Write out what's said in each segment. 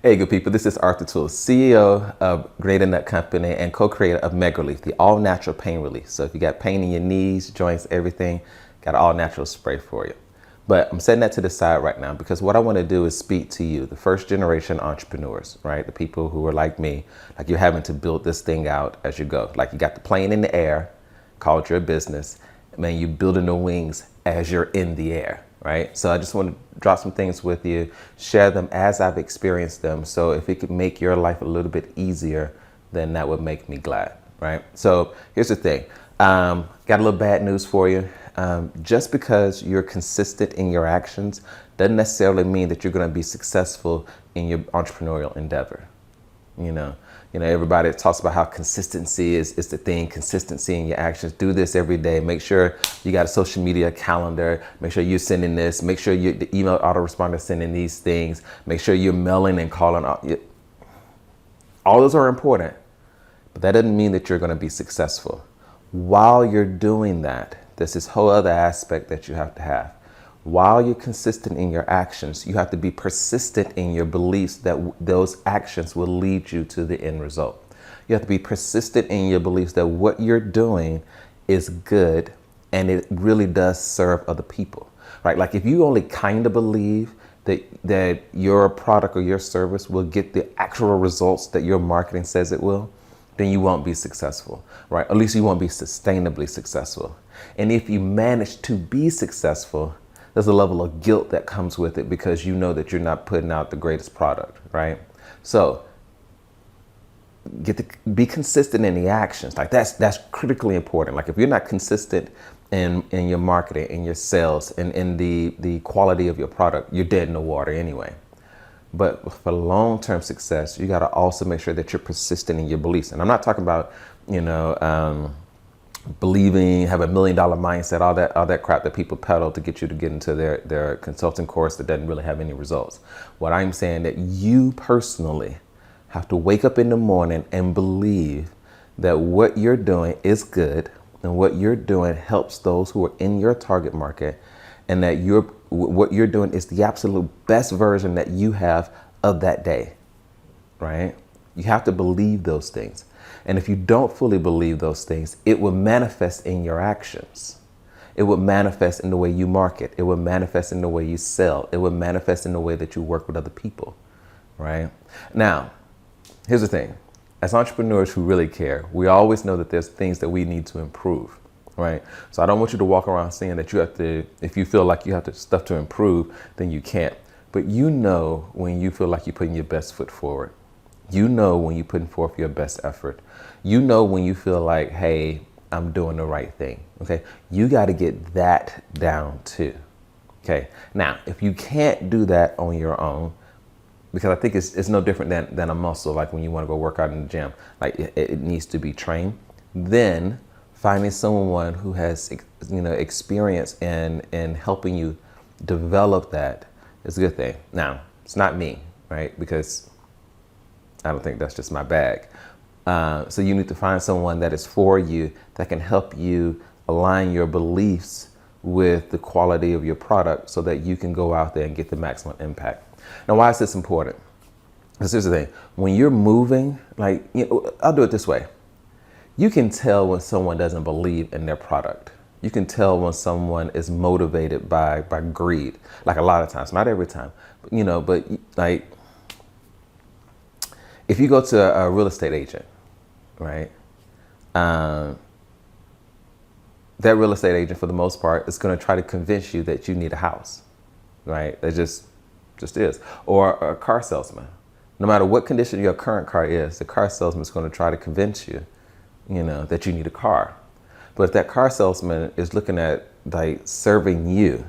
Hey, good people. This is Arthur Toole, CEO of Greater Nut Company and co-creator of Mega Relief, the all-natural pain relief. So if you got pain in your knees, joints, everything, got an all-natural spray for you. But I'm setting that to the side right now because what I want to do is speak to you, the first generation entrepreneurs, right? The people who are like me, like you're having to build this thing out as you go. Like you got the plane in the air, called your business, and then you building the wings as you're in the air. Right? So I just want to drop some things with you, share them as I've experienced them. So if it could make your life a little bit easier, then that would make me glad, right? So here's the thing. Got a little bad news for you. Just because you're consistent in your actions doesn't necessarily mean that you're going to be successful in your entrepreneurial endeavor. You know, everybody talks about how consistency is the thing, consistency in your actions. Do this every day. Make sure you got a social media calendar. Make sure you're sending this. Make sure the email autoresponder sending these things. Make sure you're mailing and calling. All those are important, but that doesn't mean that you're going to be successful. While you're doing that, there's this whole other aspect that you have to have. While you're consistent in your actions, you have to be persistent in your beliefs that those actions will lead you to the end result. You have to be persistent in your beliefs that what you're doing is good and it really does serve other people, right? Like if you only kind of believe that your product or your service will get the actual results that your marketing says it will, then you won't be successful, right? At least you won't be sustainably successful. And if you manage to be successful, there's a level of guilt that comes with it because you know that you're not putting out the greatest product, right? So be consistent in the actions. Like that's critically important. Like if you're not consistent in your marketing, in your sales, and in the quality of your product, you're dead in the water anyway. But for long-term success, you got to also make sure that you're persistent in your beliefs. And I'm not talking about, believing, have $1 million mindset, all that crap that people peddle to get you to get into their consulting course that doesn't really have any results. What I'm saying that you personally have to wake up in the morning and believe that what you're doing is good and what you're doing helps those who are in your target market, and that what you're doing is the absolute best version that you have of that day, right? You have to believe those things. And if you don't fully believe those things, it will manifest in your actions. It will manifest in the way you market. It will manifest in the way you sell. It will manifest in the way that you work with other people, right? Now, here's the thing. As entrepreneurs who really care, we always know that there's things that we need to improve, right? So I don't want you to walk around saying that you have to, if you feel like you have stuff to improve, then you can't. But you know when you feel like you're putting your best foot forward. You know when you're putting forth your best effort. You know when you feel like, hey, I'm doing the right thing, okay? You got to get that down too, okay? Now, if you can't do that on your own, because I think it's no different than a muscle, like when you want to go work out in the gym, like it needs to be trained, then finding someone who has, experience in helping you develop that is a good thing. Now, it's not me, right? Because I don't think that's just my bag. So you need to find someone that is for you, that can help you align your beliefs with the quality of your product so that you can go out there and get the maximum impact. Now, why is this important? Because here's the thing. When you're moving, I'll do it this way. You can tell when someone doesn't believe in their product. You can tell when someone is motivated by greed. Like a lot of times, not every time, but if you go to a real estate agent, right? That real estate agent, for the most part, is going to try to convince you that you need a house, right? It just is. Or a car salesman. No matter what condition your current car is, the car salesman is going to try to convince you, that you need a car. But if that car salesman is looking at serving you,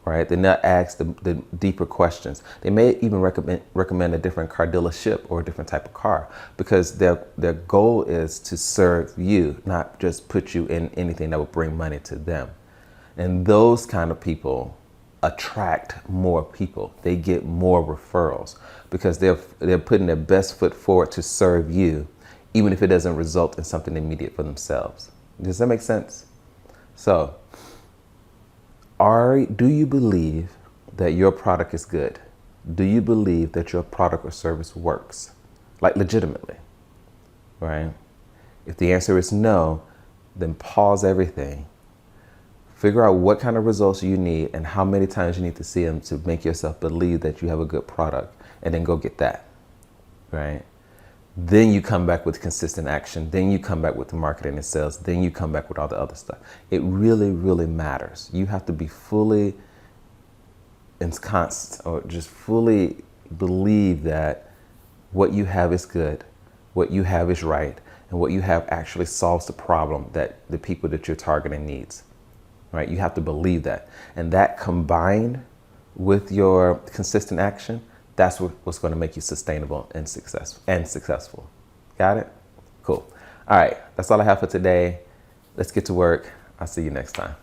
right, they not ask the deeper questions. They may even recommend a different car dealership or a different type of car, because their goal is to serve you, not just put you in anything that will bring money to them. And those kind of people attract more people. They get more referrals because they're putting their best foot forward to serve you, even if it doesn't result in something immediate for themselves. Does that make sense? So, do you believe that your product is good? Do you believe that your product or service works? Like legitimately, right? If the answer is no, then pause everything. Figure out what kind of results you need and how many times you need to see them to make yourself believe that you have a good product, and then go get that, right? Then you come back with consistent action. Then you come back with the marketing and sales. Then you come back with all the other stuff. It really, really matters. You have to be fully ensconced, or just fully believe that what you have is good, what you have is right, and what you have actually solves the problem that the people that you're targeting needs. Right? You have to believe that. And that combined with your consistent action, that's what's going to make you sustainable and successful. Got it? Cool. All right. That's all I have for today. Let's get to work. I'll see you next time.